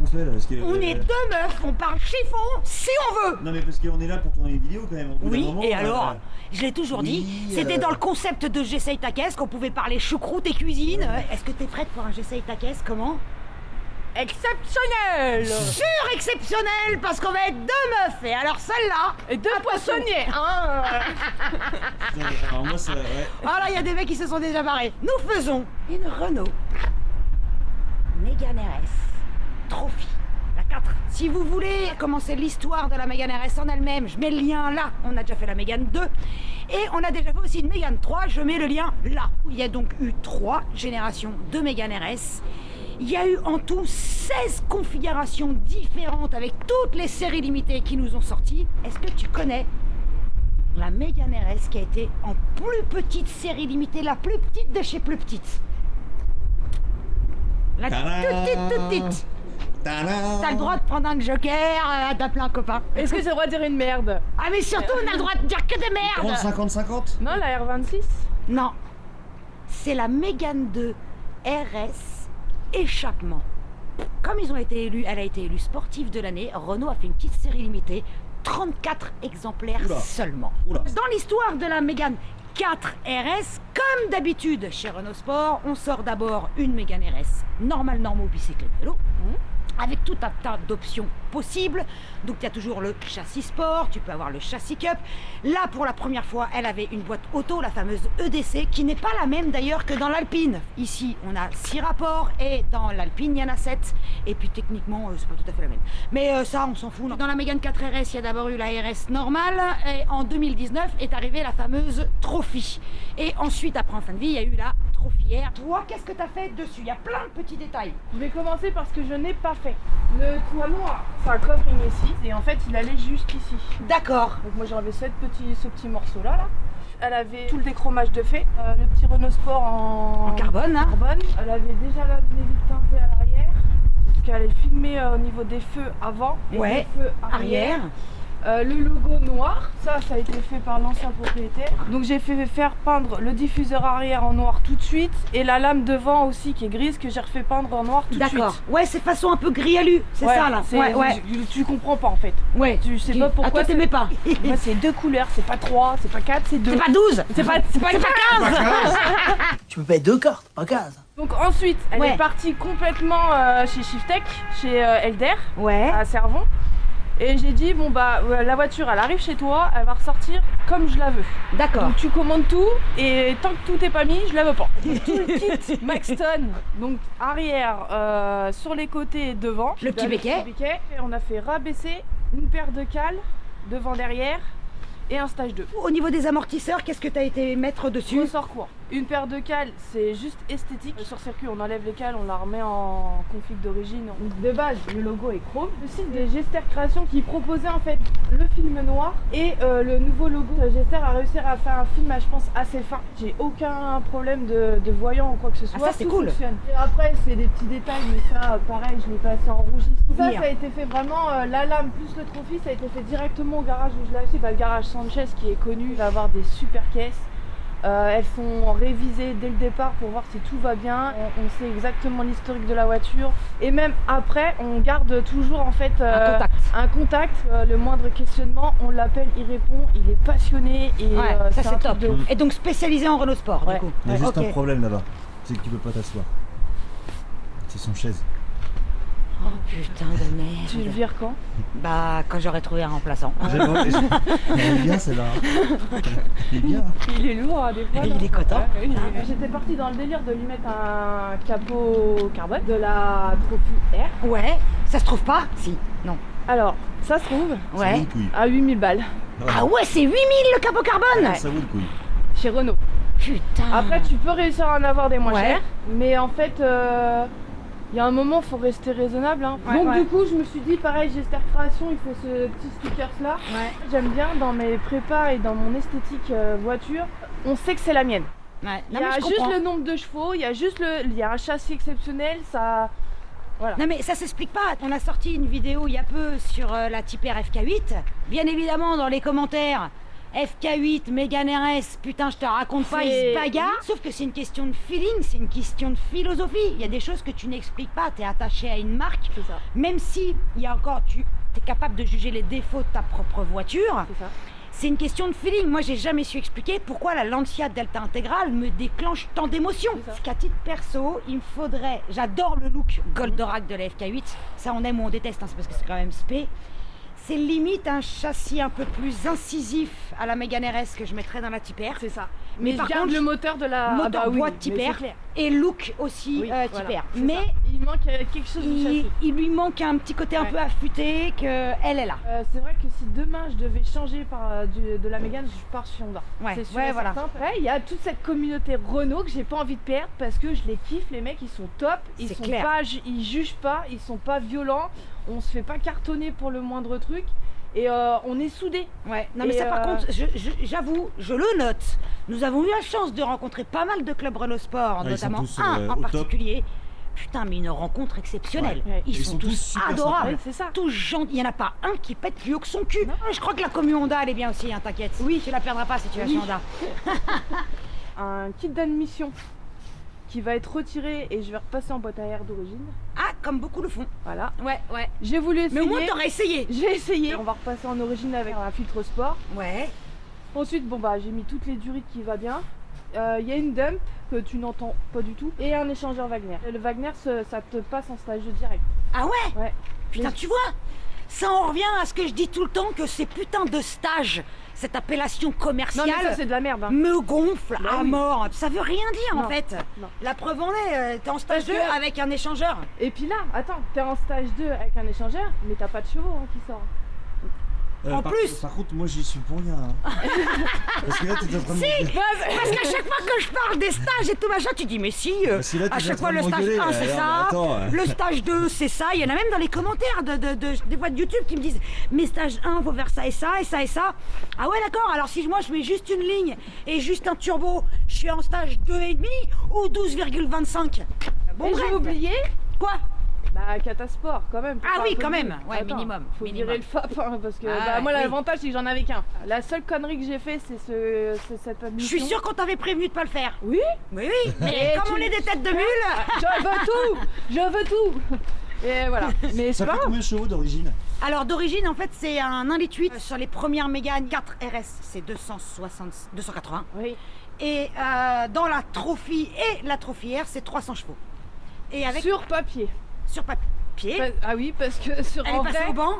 sexuel parce que, On est deux meufs, on parle chiffon si on veut. Non mais parce qu'on est là pour tourner une vidéo quand même. Au bout d'un Oui, moment, et alors je l'ai toujours dit, c'était dans le concept de J'essaye ta caisse qu'on pouvait parler choucroute et cuisine. Est-ce que t'es prête pour un J'essaye ta caisse? Comment? Exceptionnel. Exceptionnel, parce qu'on va être deux meufs. Et alors celle-là... Et deux poissonniers, hein. Alors moi ça... Ouais. Ah là, il y a des mecs qui se sont déjà barrés. Nous faisons une Renault Mégane RS Trophy, la 4. Si vous voulez commencer l'histoire de la Mégane RS en elle-même, je mets le lien là. On a déjà fait la Mégane 2. Et on a déjà fait aussi une Mégane 3, je mets le lien là. Il y a donc eu 3 générations de Mégane RS. Il y a eu en tout 16 configurations différentes avec toutes les séries limitées qui nous ont sorties. Est-ce que tu connais la Mégane RS qui a été en plus petite série limitée, la plus petite de chez plus petite? La toute petite. T'as le droit de prendre un joker, d'appeler un copain. Est-ce que j'ai le droit de dire une merde? Ah mais surtout on a le droit de dire que des merdes. 50-50. Non, la R26. Non, c'est la Mégane 2 RS échappement. Comme ils ont été élus, elle a été élue sportive de l'année, Renault a fait une petite série limitée, 34 exemplaires seulement. Oula. Dans l'histoire de la Mégane 4 RS, comme d'habitude chez Renault Sport, on sort d'abord une Mégane RS normale, normaux, bicyclette, vélo, avec tout un tas d'options possibles. Donc il y a toujours le châssis sport, tu peux avoir le châssis cup. Là, pour la première fois, elle avait une boîte auto, la fameuse EDC, qui n'est pas la même d'ailleurs que dans l'Alpine. Ici, on a 6 rapports et dans l'Alpine, il y en a 7. Et puis techniquement, c'est pas tout à fait la même. Mais ça, on s'en fout. Dans la Mégane 4 RS, il y a d'abord eu la RS normale. Et en 2019 est arrivée la fameuse Trophy. Et ensuite, après en fin de vie, il y a eu la Trophy R. Toi, qu'est-ce que tu as fait dessus? Il y a plein de petits détails. Je vais commencer par ce que je n'ai pas fait. Le toit noir, c'est un coffre ici et en fait il allait jusqu'ici. D'accord. Donc moi j'ai enlevé ce petit morceau là. Elle avait tout le déchromage de fait, le petit Renault Sport en carbone, hein. carbone. Elle avait déjà la vitre teintée à l'arrière, parce qu'elle est filmée au niveau des feux avant et des feux arrière. Le logo noir, ça a été fait par l'ancien propriétaire. Donc j'ai fait faire peindre le diffuseur arrière en noir tout de suite et la lame devant aussi qui est grise que j'ai refait peindre en noir tout de suite. D'accord. Ouais, c'est façon un peu gris alu, c'est ça là. Tu comprends pas en fait. Ouais. Tu sais pas pourquoi. Ah, toi t'aimais pas. Moi c'est 2 couleurs, c'est pas 3, c'est pas 4, c'est 2. C'est pas 12. C'est pas 15. Tu peux pas être 2 cartes, pas 15. Donc ensuite, elle est partie complètement chez Shiftech, chez Elder, à Servon. Et j'ai dit, bon bah la voiture elle arrive chez toi, elle va ressortir comme je la veux. D'accord. Donc tu commandes tout et tant que tout est pas mis, je la veux pas. Donc, tout le kit Maxton, donc arrière, sur les côtés et devant. Le petit béquet. Et on a fait rabaisser une paire de cales devant derrière et un stage 2. Au niveau des amortisseurs, qu'est-ce que tu as été mettre dessus? Ressort court. Une paire de cales, c'est juste esthétique. Sur circuit, on enlève les cales, on la remet en config d'origine. Donc de base, le logo est chrome. Le site de Gester Création qui proposait en fait le film noir et le nouveau logo. Gester a réussi à faire un film, je pense, assez fin. J'ai aucun problème de voyant ou quoi que ce soit. Ah, ça c'est cool. Fonctionne. Et après, c'est des petits détails, mais ça, pareil, je l'ai passé en rougi. Ça a été fait vraiment, la lame plus le trophy, ça a été fait directement au garage où je l'ai acheté. Le garage Sanchez qui est connu, il va avoir des super caisses. Elles sont révisées dès le départ pour voir si tout va bien. On sait exactement l'historique de la voiture. Et même après, on garde toujours en fait un contact. Le moindre questionnement, on l'appelle, il répond, il est passionné. Et ça c'est top. Et donc spécialisé en Renault Sport du coup. Il y a juste un problème là-bas, c'est que tu peux pas t'asseoir. C'est son chaise. Oh putain de merde. Tu le vires quand? Bah quand j'aurai trouvé un remplaçant. Elle est bien celle-là. Il est bien. Il est lourd des fois. Il est content. J'étais partie dans le délire de lui mettre un capot carbone de la Trophy R. Ouais, ça se trouve pas? Si, non. Alors, ça se trouve à 8000 balles. Ah ouais, c'est 8000 le capot carbone. Ça vaut le couille. Chez Renault. Putain. Après, tu peux réussir à en avoir des moins chers, mais en fait, il y a un moment, faut rester raisonnable. Hein. Donc du coup, je me suis dit, pareil, Gester Création, il faut ce petit stickers là. J'aime bien dans mes prépas et dans mon esthétique voiture, on sait que c'est la mienne. Il y a juste le nombre de chevaux, il y a un châssis exceptionnel, ça... Voilà. Non mais ça s'explique pas. On a sorti une vidéo il y a peu sur la Type R FK8. Bien évidemment, dans les commentaires, FK8, Mégane RS, putain, je te raconte pas, ils se bagarrent. Sauf que c'est une question de feeling, c'est une question de philosophie. Il y a des choses que tu n'expliques pas, t'es attaché à une marque. C'est ça. Même si, il y a encore, tu es capable de juger les défauts de ta propre voiture. C'est ça. C'est une question de feeling. Moi, j'ai jamais su expliquer pourquoi la Lancia Delta Intégrale me déclenche tant d'émotions. Parce qu'à titre perso, il me faudrait... J'adore le look Goldorak de la FK8. Ça, on aime ou on déteste, hein, c'est parce que c'est quand même spé. C'est limite un châssis un peu plus incisif à la Mégane RS que je mettrais dans la Type R. C'est ça. Mais Mais par je garde contre, le moteur de la moteur boîte Type mais R c'est clair. et look aussi Oui, Type voilà, R. c'est Mais ça. Il manque quelque chose du châssis. il lui manque un petit côté un Ouais. peu affûté qu'elle est là. C'est vrai que si demain je devais changer de la Mégane, je pars sur Honda. Ouais, C'est sûr ouais, et voilà. certain. Ouais, il y a toute cette communauté Renault que j'ai pas envie de perdre parce que je les kiffe, les mecs, ils sont top, ils C'est sont clair. pas, ils jugent pas, ils sont pas violents, on se fait pas cartonner pour le moindre truc et on est soudés. Ouais, non mais Et ça par contre, j'avoue, je le note. Nous avons eu la chance de rencontrer pas mal de clubs Renault Sport, Ouais, ils sont notamment tous, un en au top. particulier. Putain, mais une rencontre exceptionnelle. Ouais. Ils sont tous super adorables. Ouais, c'est ça. Tous gentils. Il n'y en a pas un qui pète plus haut que son cul. Non. Je crois que la commu Honda, elle est bien aussi, hein, t'inquiète. Oui, tu la perdras pas si tu vas Oui. chez Honda. Un kit d'admission qui va être retiré et je vais repasser en boîte à air d'origine. Ah, comme beaucoup le font. Voilà. Ouais, ouais. J'ai voulu essayer. Mais au moins, t'aurais essayé. J'ai essayé. On va repasser en origine avec un filtre sport. Ouais. Ensuite, bon bah j'ai mis toutes les durites qui va bien. Il y a une dump que tu n'entends pas du tout et un échangeur Wagner. Et le Wagner, ça te passe en stage de direct. Ah ouais. Ouais. Putain, Mais- tu vois, ça en revient à ce que je dis tout le temps, que ces putains de stages, cette appellation Non commerciale, mais ça c'est de la merde. Hein. me gonfle Bah à oui. mort. Ça veut rien dire en Non, fait. non. La preuve en est, t'es en stage Parce 2 que- avec un échangeur. Et puis là, attends, t'es en stage 2 avec un échangeur, mais t'as pas de chevaux hein, qui sort. En plus. Par contre, moi j'y suis pour rien. Hein. Parce que là, t'es en train de me- Parce qu'à chaque fois que je parle des stages et tout machin, tu dis mais si, Parce que là, t'es à en chaque train fois de le stage m'engueuler, 1 c'est alors, ça, attends. le stage 2 c'est ça. Il y en a même dans les commentaires des voix de YouTube qui me disent mais stage 1 faut faire ça et ça et ça et ça. Ah ouais d'accord, alors si moi je mets juste une ligne et juste un turbo, je suis en stage 2,5 ou 12,25. Bon et bref. j'ai oublié, Quoi? bah Catasport quand même. Ah Faut oui, faire quand un peu de même. bruit. Ouais, Attends, minimum, Faut minimum. virer le FAP hein, parce que Ah bah, ouais, moi oui. l'avantage c'est que j'en avais qu'un. La seule connerie que j'ai fait c'est c'est cette Je admission. suis sûre qu'on t'avait prévenu de pas le faire. Oui. Oui oui, mais Et comme tu- on est des têtes de mule. Je veux tout. Je veux tout. Et voilà. Mais Ça c'est pas fait grave. combien de chevaux d'origine? Alors d'origine en fait c'est un 1,8 litre sur les premières Mégane 4 RS c'est 280 Oui. et dans la Trophy et la Trophy R c'est 300 chevaux et avec Sur papier. sur papier Ah oui, parce que sur elle est en passée vrai, au banc.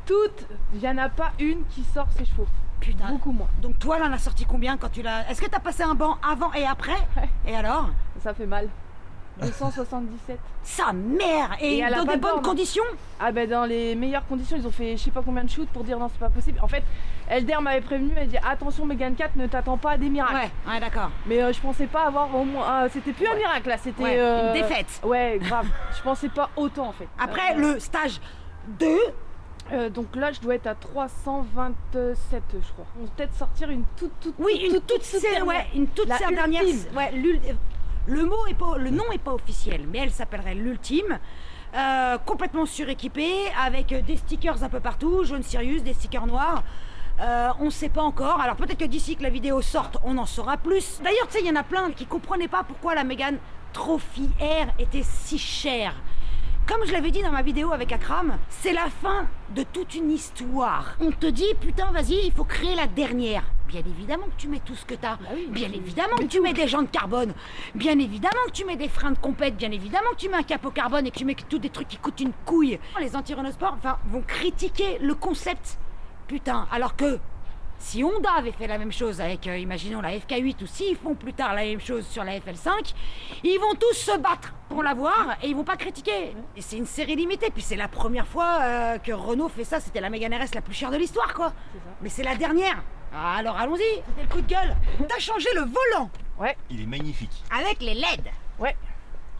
toutes, il n'y en a pas une qui sort ses chevaux. Putain. Beaucoup moins. Donc toi là, on a sorti combien quand tu l'as... Est-ce que t'as passé un banc avant et après? Ouais. Et alors? Ça fait mal. 277. Sa mère. Et, Et elle a dans pas des de bonnes borne. conditions? Ah ben dans les meilleures conditions, ils ont fait je sais pas combien de shoots pour dire non c'est pas possible. En fait, Elder m'avait prévenu, elle dit attention Mégane 4, ne t'attends pas à des miracles. Ouais d'accord. Mais je pensais pas avoir au moins... c'était plus un miracle là, c'était... Ouais, une défaite. Ouais, grave. Je pensais pas autant en fait. Après le stage 2, Donc là je dois être à 327 je crois. On va peut-être sortir une toute oui, une toute dernière. ouais, une toute La dernière. ultime. Ouais, le mot est pas, le nom est pas officiel, mais elle s'appellerait l'ultime. Complètement suréquipée, avec des stickers un peu partout, jaune Sirius, des stickers noirs. On ne sait pas encore. Alors peut-être que d'ici que la vidéo sorte, on en saura plus. D'ailleurs, tu sais, il y en a plein qui comprenaient pas pourquoi la Mégane Trophy R était si chère. Comme je l'avais dit dans ma vidéo avec Akram, c'est la fin de toute une histoire. On te dit, putain, vas-y, il faut créer la dernière. Bien évidemment que tu mets tout ce que t'as. Bah oui, Bien tu- évidemment que tu mets des jantes carbone. Bien évidemment que tu mets des freins de compète. Bien évidemment que tu mets un capot carbone et que tu mets tous des trucs qui coûtent une couille. Les anti-Renault Sport, vont critiquer le concept. Putain, alors que si Honda avait fait la même chose avec, imaginons, la FK8 ou s'ils font plus tard la même chose sur la FL5, ils vont tous se battre pour l'avoir et ils vont pas critiquer. Et c'est une série limitée, puis c'est la première fois que Renault fait ça, c'était la Mégane RS la plus chère de l'histoire, quoi. C'est ça. Mais c'est la dernière. Ah, alors allons-y, c'était le coup de gueule. T'as changé le volant Ouais, Il est magnifique. avec les LED, ouais.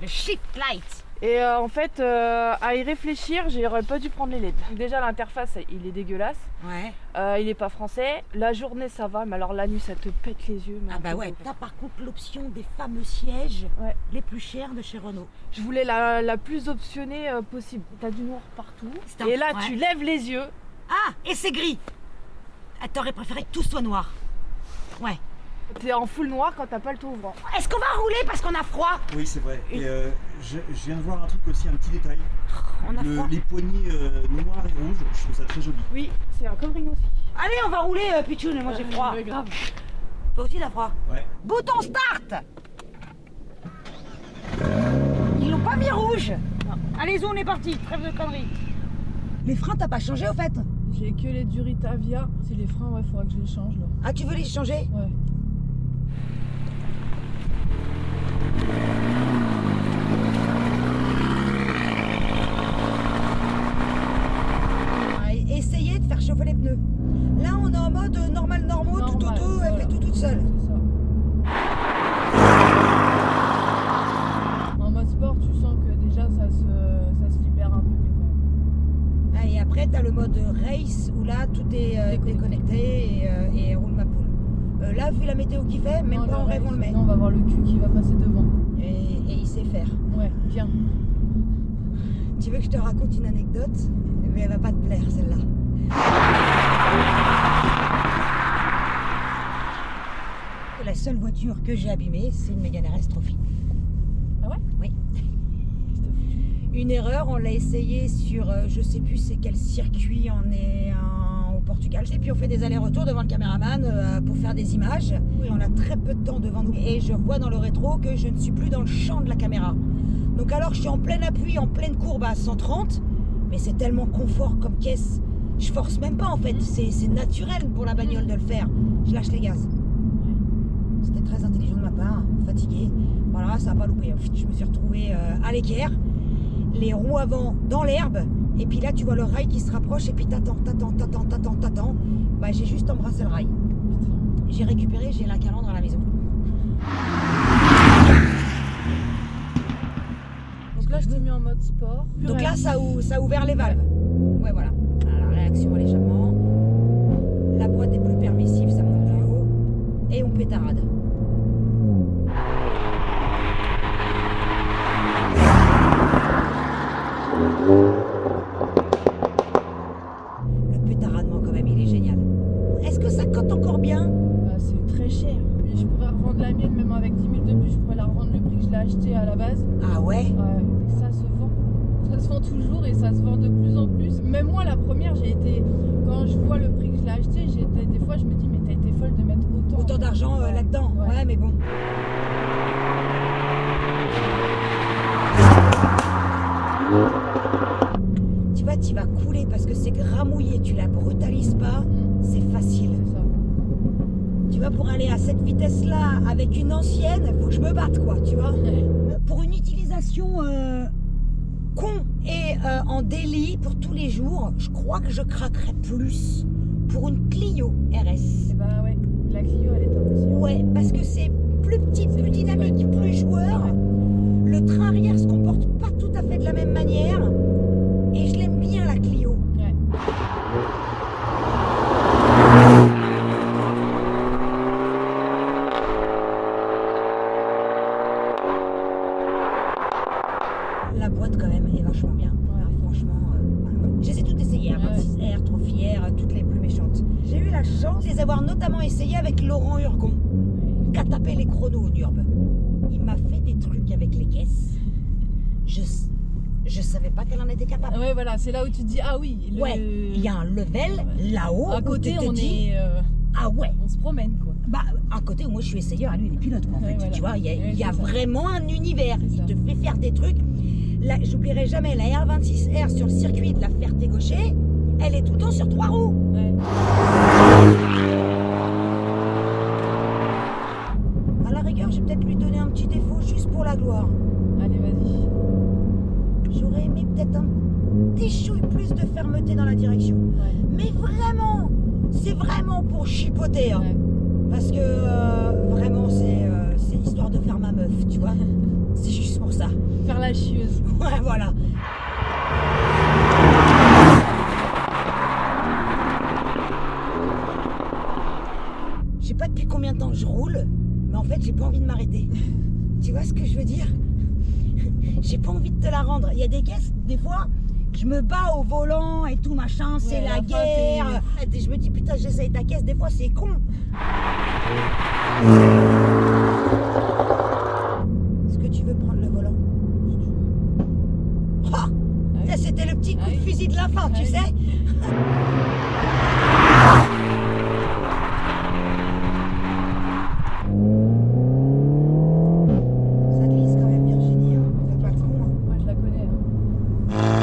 le shift light. Et en fait, à y réfléchir, j'aurais pas dû prendre les LED. Déjà l'interface, il est dégueulasse. Ouais. Il est pas français. La journée ça va, mais alors la nuit ça te pète les yeux. mais Ah un bah peu ouais. de- T'as par contre l'option des fameux sièges Ouais. les plus chers de chez Renault. Je voulais la plus optionnée possible. T'as du noir partout. C'est un- Et là ouais. tu lèves les yeux. Ah, et c'est gris. T'aurais préféré que tout soit noir. Ouais. T'es en full noir quand t'as pas le toit ouvrant. Est-ce qu'on va rouler parce qu'on a froid? Oui, c'est vrai. Et je viens de voir un truc aussi, un petit détail. On a froid. Les poignées noirs et rouges, je trouve ça très joli. Oui, c'est un covering aussi. Allez, on va rouler, Pichoun, moi j'ai froid. Mais grave. Toi aussi t'as froid? Ouais. Bouton start! Ils l'ont pas mis rouge. Allez-y, on est parti, trêve de conneries. Les freins, t'as pas changé au fait? J'ai que les Duritavia. C'est les freins, ouais, faudra que je les change là. Ah, tu veux les changer? Ouais. Essayez de faire chauffer les pneus. Là, on est en mode normal, normaux, tout Normal, auto, elle voilà. fait tout toute seule. C'est ça. En mode sport, tu sens que déjà ça se libère un peu mieux quand même. Ah, et après, t'as le mode race où là, tout est déconnecté et roule ma poule. Là, vu la météo qu'il fait, même Non, pas en rêve, on le met. Non, on va voir le cul qui va passer devant. Et il sait faire. Ouais, bien. Tu veux que je te raconte une anecdote? Mais elle va pas te plaire, celle-là. La seule voiture que j'ai abîmée, c'est une Mégane RS Trophy. Ah ouais? Oui. Une erreur, on l'a essayé sur, je sais plus c'est quel circuit, au Portugal. Et puis on fait des allers-retours devant le caméraman pour faire des images. Et on a très peu de temps devant nous. Et je vois dans le rétro que je ne suis plus dans le champ de la caméra. Donc alors je suis en plein appui, en pleine courbe à 130, mais c'est tellement confort comme caisse. Je force même pas en fait, c'est naturel pour la bagnole de le faire. Je lâche les gaz. C'était très intelligent de ma part, fatigué. Voilà, ça n'a pas loupé. Je me suis retrouvée à l'équerre, les roues avant dans l'herbe, et puis là tu vois le rail qui se rapproche, et puis t'attends. Bah j'ai juste embrassé le rail. J'ai récupéré, j'ai la calandre à la maison. Donc là, je t'ai mis en mode sport. Donc là, ça a ouvert les valves. Ouais, voilà. La réaction à l'échappement. La boîte est plus permissive, ça monte plus haut. Et on pétarade. Le pétaradement, quand même, il est génial. Est-ce que ça cote encore bien? Bah, c'est très cher. Mais je pourrais revendre la mienne, même avec 10 000 de plus, je pourrais la revendre le prix que je l'ai acheté à la base. Ah ouais? Ouais, et ça se vend. Ça se vend toujours et ça se vend de plus en plus. Même moi, la première, quand je vois le prix que je l'ai acheté, des fois, je me dis, mais t'as été folle de mettre Autant d'argent Ouais. là-dedans. Ouais. Ouais, mais bon. Tu vois, tu vas couler parce que c'est gramouillé, tu la brutalises pas, c'est facile. C'est ça. Tu vois, pour aller à cette vitesse-là avec une ancienne, faut que je me batte, quoi, tu vois. Pour une utilisation con et en délit pour tous les jours, je crois que je craquerais plus pour une Clio RS. Et bah ouais, la Clio, elle est top aussi. Ouais, parce que c'est plus petit, plus dynamique, plus joueur. Le train arrière se comporte pas tout à fait de la même manière. Et je l'aime bien, la Clio. Ouais. La boîte, quand même, est vachement bien. Ouais. Franchement, je les ai toutes essayées, hein, Ouais. 26R, Trophy R, toutes les plus méchantes. J'ai eu la chance de les avoir notamment essayées avec Laurent Urgon, qui a tapé les chronos au Nurb. Il m'a fait des trucs avec les caisses. Je savais pas qu'elle en était capable. Ouais, voilà, c'est là où tu te dis, ah oui. Ouais, il y a un level là-haut. À où côté, tu te on dis, est. ah ouais. On se promène, quoi. Bah, à côté où moi je suis essayeur, lui il est pilote, quoi, en Ouais, fait. voilà. Tu vois, il Ouais, y a c'est ça. vraiment un univers. C'est Il ça. te fait faire des trucs. Là, j'oublierai jamais la R26R sur le circuit de la Ferté-Gaucher. Elle est tout le temps sur 3 roues. Ouais. À la rigueur, je vais peut-être lui donner un petit défaut juste pour la gloire. Allez, vas-y. J'aurais aimé peut-être un petit chouille plus de fermeté dans la direction. Ouais. Mais vraiment, c'est vraiment pour chipoter. Hein. Ouais. Parce que vraiment, c'est histoire de faire ma meuf, tu vois. C'est juste pour ça. Faire la chieuse. Ouais, voilà. Je sais pas depuis combien de temps je roule, mais en fait, j'ai pas envie de m'arrêter. Tu vois ce que je veux dire? J'ai pas envie de te la rendre. Il y a des caisses, des fois, Je me bats au volant et tout machin, c'est Ouais, la à la fin, guerre. Et je me dis putain, j'essaye ta caisse, des fois c'est con. Est-ce que tu veux prendre le volant? Oh, ça, c'était le petit coup de fusil de la fin, tu sais. Ça glisse quand même, Virginie, hein. On fait pas le con. Hein. Moi je la connais. Hein.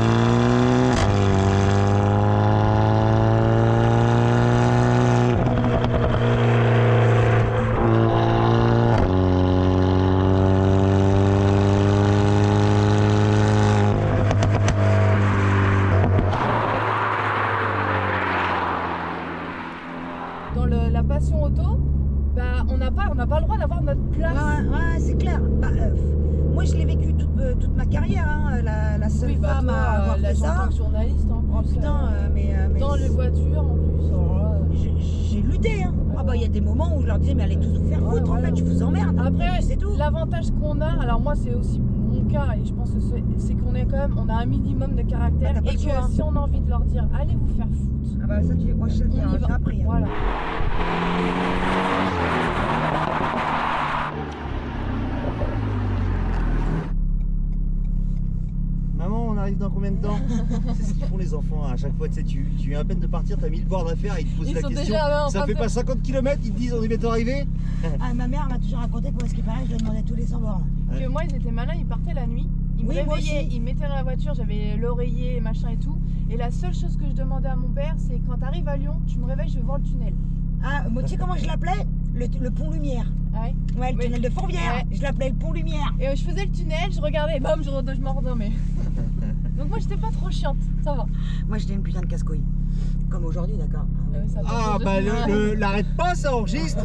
Dans la passion auto, bah, on n'a pas le droit d'avoir notre place. Ouais, c'est clair. Bah, moi, je l'ai vécu toute ma carrière, hein, la seule Oui, bah, femme toi, à avoir là, fait en ça. tant que journaliste en Oh plus. putain, mais dans les voitures en plus. Alors là, j'ai lutté. Hein. Ah bah, il y a des moments où je leur disais, mais allez tous vous faire foutre, en voilà. fait, je vous emmerde. Après, c'est tout. l'avantage qu'on a, alors moi c'est aussi mon cas et je pense que c'est qu'on est quand même, on a un minimum de caractère Ah, t'as pas et le que choix, hein. si on a envie de leur dire allez vous faire foutre, Ah bah, ça, moi, je sais le on faire, y j'ai va. appris. Hein. Voilà. Maman, on arrive dans combien de temps? C'est ce qu'ils font les enfants à chaque fois. Tu sais, tu viens à peine de partir, t'as 1000 bornes à faire et ils te posent Ils la sont question. déjà là en Ça train fait de- pas 50 km, ils te disent on est bientôt arrivé. Ah, ma mère m'a toujours raconté que, ce qui paraît, je lui demandais tous les 100 bornes. Que moi ils étaient malins, ils partaient la nuit, ils me Oui, moi réveillaient, aussi. ils me mettaient dans la voiture, j'avais l'oreiller et machin et tout. Et la seule chose que je demandais à mon père, c'est quand t'arrives à Lyon, tu me réveilles, je veux voir le tunnel. Ah, moi, tu sais comment je l'appelais? Le pont Lumière. Ah ouais. Ouais, le Oui. tunnel de Fourvière. Ouais. Je l'appelais le pont Lumière. Et je faisais le tunnel, je regardais, et bam, je m'endormais. Donc moi j'étais pas trop chiante, ça va. Moi, j'étais une putain de casse-couille. Comme aujourd'hui, d'accord. Ça Ah change de- bah l'arrête pas, ça enregistre.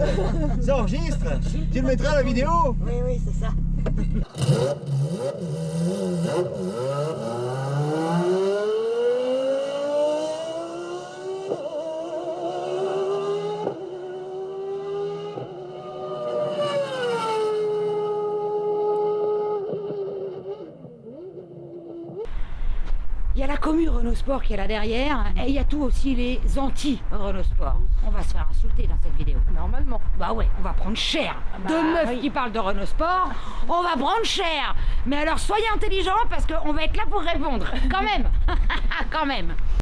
Ça enregistre. Tu le mettras à la vidéo. Oui, oui, c'est ça. Il y a la commu Renault Sport qui est là derrière et il y a tout aussi les anti-Renault Sport. On va se faire insulter dans cette vidéo. Normalement. Bah ouais, on va prendre cher. Bah, Deux meufs oui. qui parlent de Renault Sport, on va prendre cher. Mais alors soyez intelligents parce qu'on va être là pour répondre. Quand même. Quand même.